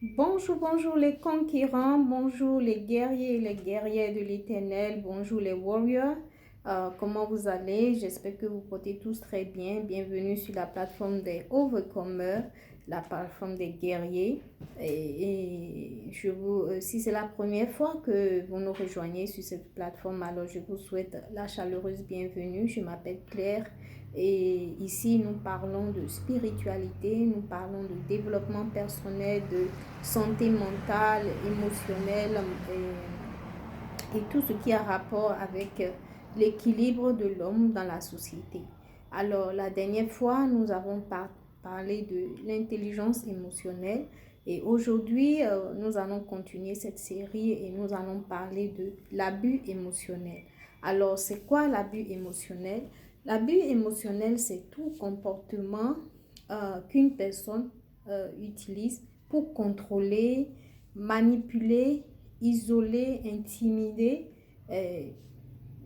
Bonjour, bonjour les conquérants, bonjour les guerriers et les guerrières de l'Éternel, bonjour les warriors. Comment vous allez? J'espère que vous portez tous très bien. Bienvenue sur la plateforme des Overcomers, la plateforme des guerriers. Si c'est la première fois que vous nous rejoignez sur cette plateforme, alors je vous souhaite la chaleureuse bienvenue. Je m'appelle Claire. Et ici, nous parlons de spiritualité, nous parlons de développement personnel, de santé mentale, émotionnelle et tout ce qui a rapport avec l'équilibre de l'homme dans la société. Alors, la dernière fois, nous avons parlé de l'intelligence émotionnelle et aujourd'hui, nous allons continuer cette série et nous allons parler de l'abus émotionnel. Alors, c'est quoi l'abus émotionnel? L'abus émotionnel, c'est tout comportement qu'une personne utilise pour contrôler, manipuler, isoler, intimider euh,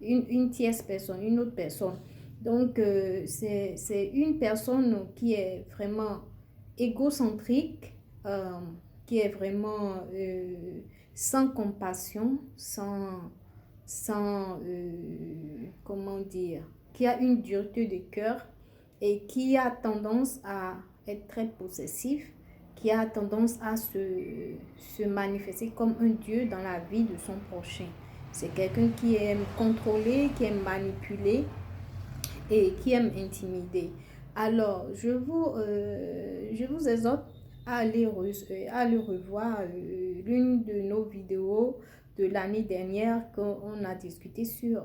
une tierce personne, une autre personne. Donc, c'est une personne qui est vraiment égocentrique, euh, qui est vraiment sans compassion, comment dire, qui a une dureté de cœur et qui a tendance à être très possessif, qui a tendance à se manifester comme un dieu dans la vie de son prochain. C'est quelqu'un qui aime contrôler, qui aime manipuler et qui aime intimider. Alors, je vous exhorte à à aller revoir l'une de nos vidéos de l'année dernière qu'on a discuté sur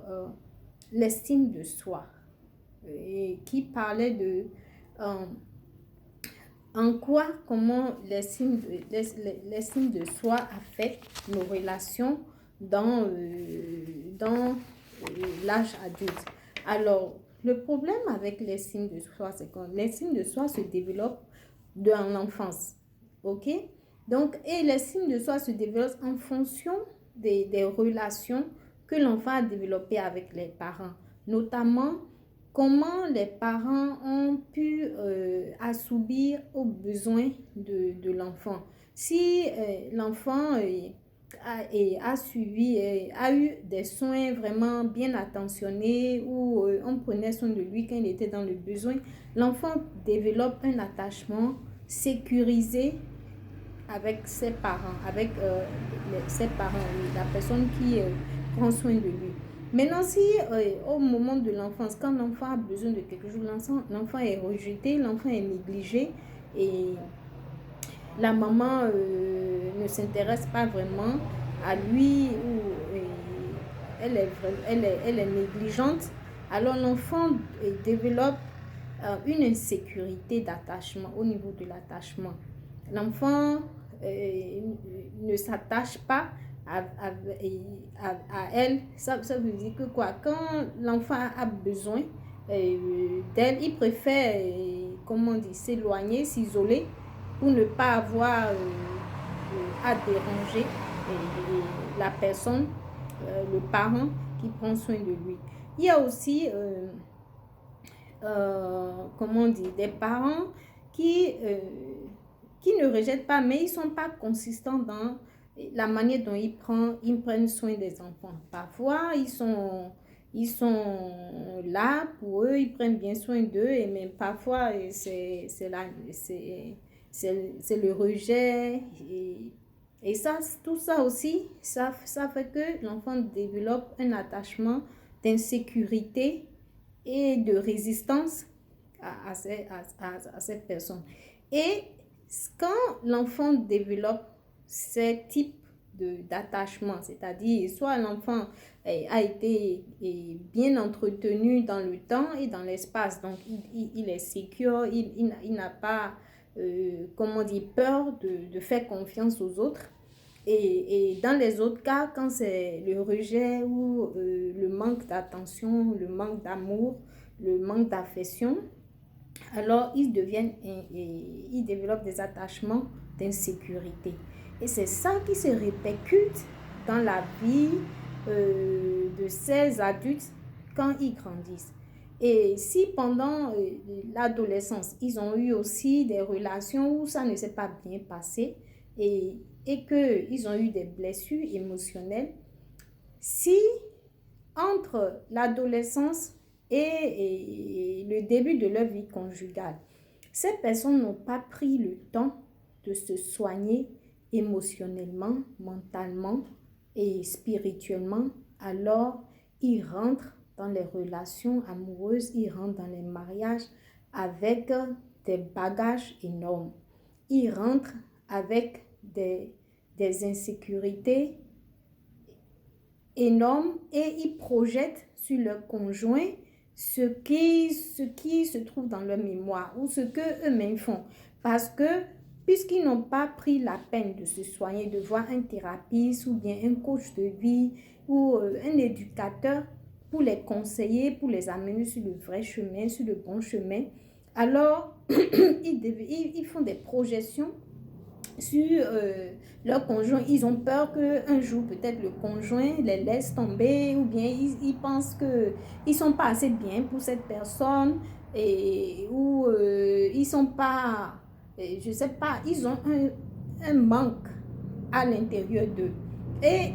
l'estime de soi et qui parlait de euh, en quoi, comment l'estime de soi affecte nos relations dans l'âge adulte. Alors, le problème avec l'estime de soi, c'est que l'estime de soi se développe dans l'enfance. OK? Donc, et l'estime de soi se développe en fonction des relations que l'enfant a développées avec les parents, notamment comment les parents ont pu assouvir aux besoins de l'enfant. Si l'enfant a suivi, a eu des soins vraiment bien attentionnés ou on prenait soin de lui quand il était dans le besoin, l'enfant développe un attachement sécurisé avec ses parents, avec ses parents, la personne qui prend soin de lui. Maintenant, si au moment de l'enfance, quand l'enfant a besoin de quelque chose, l'enfant est rejeté, l'enfant est négligé et la maman ne s'intéresse pas vraiment à lui ou elle est négligente, alors l'enfant développe une insécurité d'attachement au niveau de l'attachement. L'enfant ne s'attache pas à elle. Ça veut dire que quoi? Quand l'enfant a besoin d'elle, il préfère, comment dire, s'éloigner, s'isoler pour ne pas avoir à déranger la personne, le parent qui prend soin de lui. Il y a aussi, comment dire, des parents qui, euh, qui ne rejettent pas, mais ils ne sont pas consistants dans la manière dont ils prennent soin des enfants. Parfois, ils sont là pour eux, ils prennent bien soin d'eux, et même parfois, c'est le rejet. Et ça, tout ça aussi, ça fait que l'enfant développe un attachement d'insécurité et de résistance à cette personne. Et quand l'enfant développe ce type d'attachement, c'est-à-dire soit l'enfant a été bien entretenu dans le temps et dans l'espace, donc il est sécure, il n'a pas, comment dire, peur de faire confiance aux autres. Et dans les autres cas, quand c'est le rejet ou le manque d'attention, le manque d'amour, le manque d'affection, alors ils développent des attachements d'insécurité. Et c'est ça qui se répercute dans la vie de ces adultes quand ils grandissent. Et si pendant l'adolescence, ils ont eu aussi des relations où ça ne s'est pas bien passé, et qu'ils ont eu des blessures émotionnelles, si entre l'adolescence et le début de leur vie conjugale, ces personnes n'ont pas pris le temps de se soigner émotionnellement, mentalement et spirituellement, alors ils rentrent dans les relations amoureuses, ils rentrent dans les mariages avec des bagages énormes. Ils rentrent avec des insécurités énormes et ils projettent sur leur conjoint ce qui se trouve dans leur mémoire ou ce qu'eux-mêmes font. Parce que puisqu'ils n'ont pas pris la peine de se soigner, de voir un thérapeute ou bien un coach de vie ou un éducateur pour les conseiller, pour les amener sur le vrai chemin, sur le bon chemin, alors ils font des projections sur leur conjoint. Ils ont peur qu'un jour, peut-être le conjoint les laisse tomber ou bien ils pensent qu'ils ne sont pas assez bien pour cette personne ou ils ne sont pas, je ne sais pas, ils ont un manque à l'intérieur d'eux. Et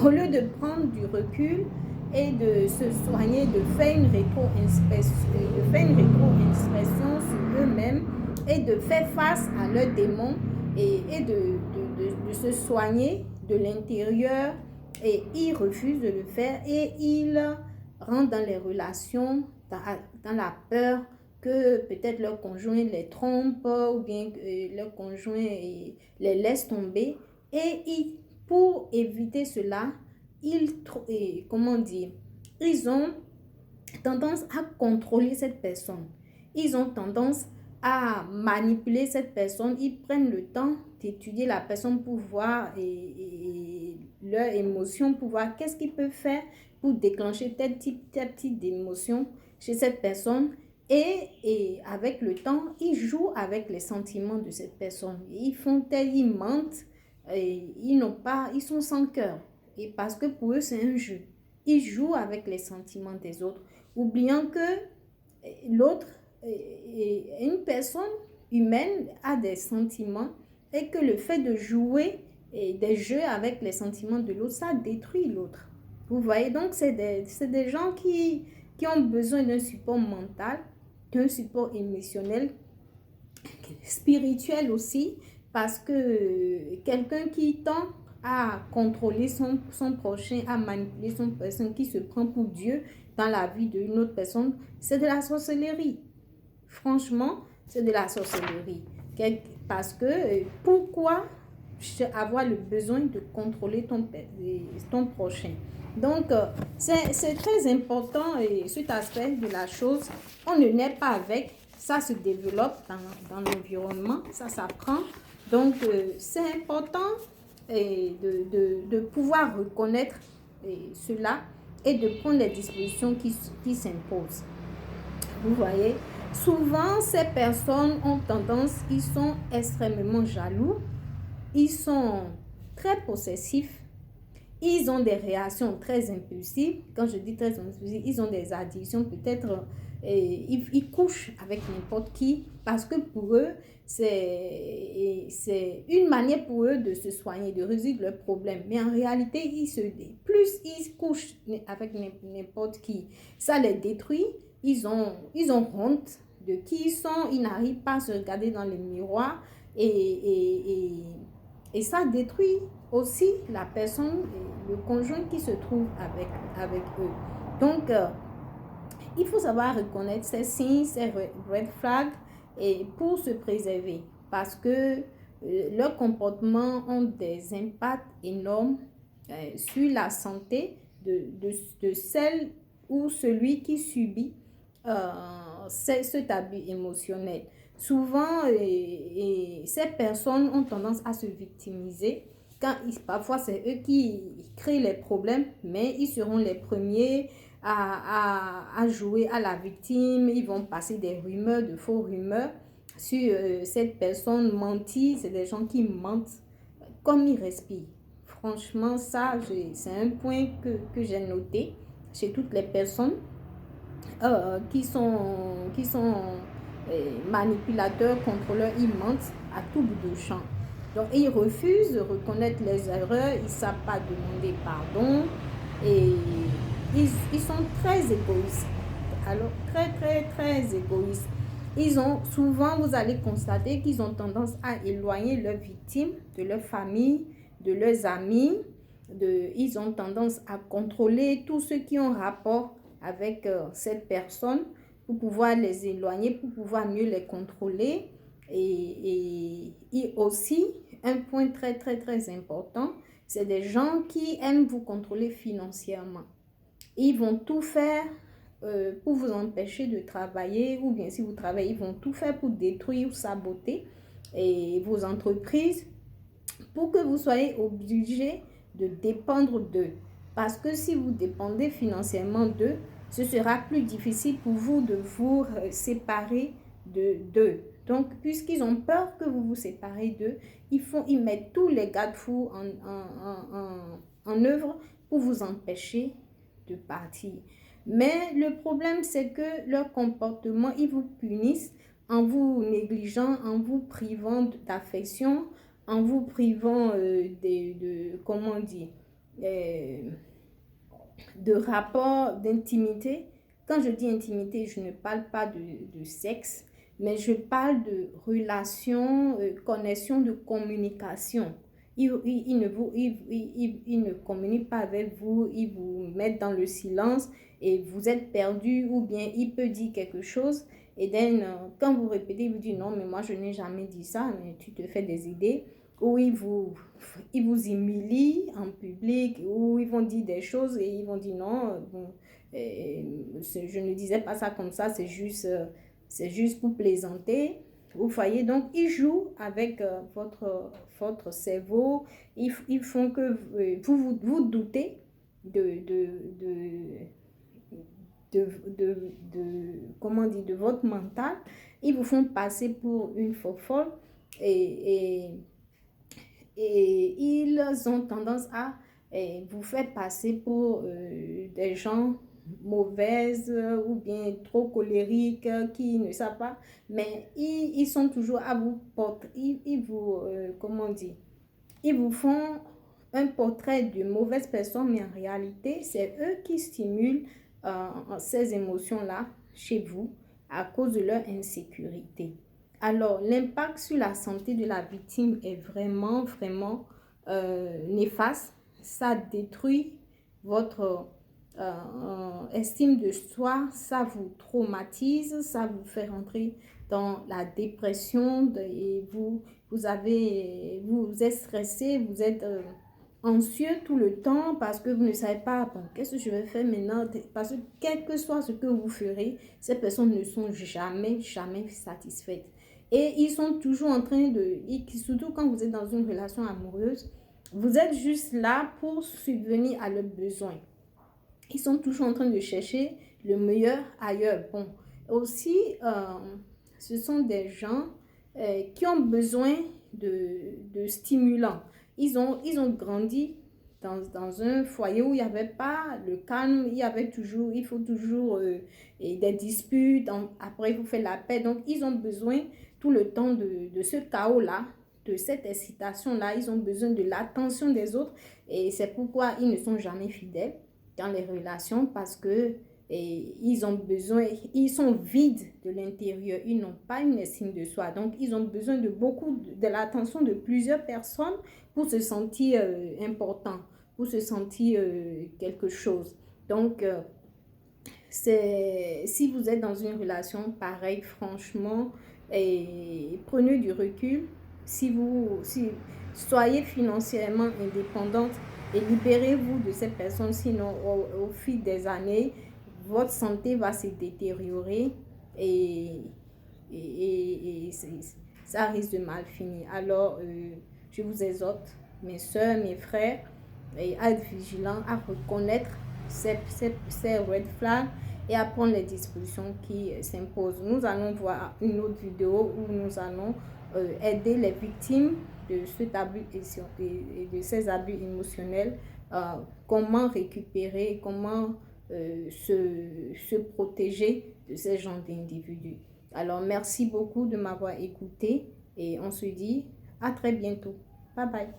au lieu de prendre du recul et de se soigner, de faire une rétro-inspection sur eux-mêmes et de faire face à leurs démons, et de se soigner de l'intérieur, et ils refusent de le faire et ils rentrent dans les relations dans la peur que peut-être leur conjoint les trompe ou bien que leur conjoint les laisse tomber, et pour éviter cela, ils ont tendance à contrôler cette personne. Ils ont tendance à manipuler cette personne. Ils prennent le temps d'étudier la personne pour voir leurs émotions, pour voir qu'est-ce qu'ils peuvent faire pour déclencher tel type d'émotion chez cette personne. Et avec le temps, ils jouent avec les sentiments de cette personne. Ils mentent, ils sont sans cœur. Et parce que pour eux, c'est un jeu. Ils jouent avec les sentiments des autres, oubliant que l'autre, une personne humaine a des sentiments et que le fait de jouer des jeux avec les sentiments de l'autre, ça détruit l'autre. Vous voyez, donc c'est des gens qui ont besoin d'un support mental, d'un support émotionnel, spirituel aussi, parce que quelqu'un qui tend à contrôler son prochain, à manipuler son personne, qui se prend pour Dieu dans la vie d'une autre personne, c'est de la sorcellerie. Franchement, c'est de la sorcellerie. Parce que pourquoi avoir le besoin de contrôler ton prochain? Donc, c'est très important cet aspect de la chose. On ne naît pas avec, ça se développe dans l'environnement, ça s'apprend. Donc, c'est important de pouvoir reconnaître cela et de prendre les dispositions qui s'imposent. Vous voyez, souvent ces personnes ont tendance, ils sont extrêmement jaloux, ils sont très possessifs, ils ont des réactions très impulsives. Quand je dis très impulsives, ils ont des addictions, peut-être ils couchent avec n'importe qui parce que pour eux, c'est une manière pour eux de se soigner, de résoudre leurs problèmes. Mais en réalité, plus ils couchent avec n'importe qui, ça les détruit. Ils ont honte de qui ils sont, ils n'arrivent pas à se regarder dans le miroir et ça détruit aussi la personne, le conjoint qui se trouve avec eux. Donc, il faut savoir reconnaître ces signes, ces red flags et pour se préserver parce que leurs comportements ont des impacts énormes sur la santé de celle ou celui qui subit cet abus émotionnel. Souvent, ces personnes ont tendance à se victimiser. Parfois, c'est eux qui créent les problèmes, mais ils seront les premiers à jouer à la victime. Ils vont passer des rumeurs, de faux rumeurs sur cette personne mentie. C'est des gens qui mentent comme ils respirent. Franchement, ça, c'est un point que j'ai noté chez toutes les personnes qui sont manipulateurs, contrôleurs. Ils mentent à tout bout de champ. Donc, ils refusent de reconnaître les erreurs, ils ne savent pas demander pardon et ils sont très égoïstes. Alors, très égoïstes. Souvent, vous allez constater qu'ils ont tendance à éloigner leurs victimes de leur famille, de leurs amis. Ils ont tendance à contrôler tous ceux qui ont rapport avec cette personne pour pouvoir les éloigner, pour pouvoir mieux les contrôler. Et aussi, un point très important, c'est des gens qui aiment vous contrôler financièrement. Ils vont tout faire pour vous empêcher de travailler, ou bien si vous travaillez, ils vont tout faire pour détruire ou saboter vos entreprises pour que vous soyez obligé de dépendre d'eux. Parce que si vous dépendez financièrement d'eux, ce sera plus difficile pour vous de vous séparer d'eux. Donc, puisqu'ils ont peur que vous vous séparez d'eux, ils mettent tous les garde-fous en œuvre pour vous empêcher de partir. Mais le problème, c'est que leur comportement, ils vous punissent en vous négligeant, en vous privant d'affection, en vous privant comment dire, de rapport d'intimité. Quand je dis intimité, je ne parle pas de sexe, mais je parle de relation, connexion, de communication. Ils ne communiquent pas avec vous, ils vous mettent dans le silence et vous êtes perdu, ou bien il peut dire quelque chose et quand vous répétez, il vous dit non, mais moi je n'ai jamais dit ça, mais tu te fais des idées, ou ils vous humilient en public, ou ils vont dire des choses et ils vont dire non, bon, je ne disais pas ça comme ça, c'est juste pour plaisanter. Vous voyez, donc ils jouent avec votre cerveau, ils font que vous doutez comment dire, de votre mental. Ils vous font passer pour une folle et, et ils ont tendance à vous faire passer pour des gens mauvaises ou bien trop colériques qui ne savent pas, mais ils sont toujours à vous porter, ils vous, comment dire, ils vous font un portrait de mauvaise personne, mais en réalité, c'est eux qui stimulent ces émotions-là chez vous à cause de leur insécurité. Alors, l'impact sur la santé de la victime est vraiment néfaste. Ça détruit votre estime de soi, ça vous traumatise, ça vous fait rentrer dans la dépression et vous êtes stressé, vous êtes anxieux tout le temps parce que vous ne savez pas bon, qu'est-ce que je vais faire maintenant, parce que quel que soit ce que vous ferez, ces personnes ne sont jamais satisfaites. Et ils sont toujours en train surtout quand vous êtes dans une relation amoureuse, vous êtes juste là pour subvenir à leurs besoins. Ils sont toujours en train de chercher le meilleur ailleurs. Bon, aussi, ce sont des gens qui ont besoin de stimulants. Ils ont grandi dans un foyer où il n'y avait pas le calme, il faut toujours des disputes, après il faut faire la paix. Donc, ils ont besoin tout le temps de ce chaos-là, de cette excitation-là. Ils ont besoin de l'attention des autres et c'est pourquoi ils ne sont jamais fidèles dans les relations parce que ils sont vides de l'intérieur, ils n'ont pas une estime de soi, donc ils ont besoin de l'attention de plusieurs personnes pour se sentir important, pour se sentir quelque chose. Donc, si vous êtes dans une relation pareille, franchement, prenez du recul. Soyez financièrement indépendante et libérez-vous de ces personnes, sinon au fil des années, votre santé va se détériorer et ça risque de mal finir. Alors, je vous exhorte, mes soeurs, mes frères, à être vigilants, à reconnaître ces red flags et à prendre les dispositions qui s'imposent. Nous allons voir une autre vidéo où nous allons aider les victimes de cet abus et de ces abus émotionnels, comment récupérer, comment se protéger de ces genres d'individus. Alors, merci beaucoup de m'avoir écouté et on se dit À très bientôt. Bye bye.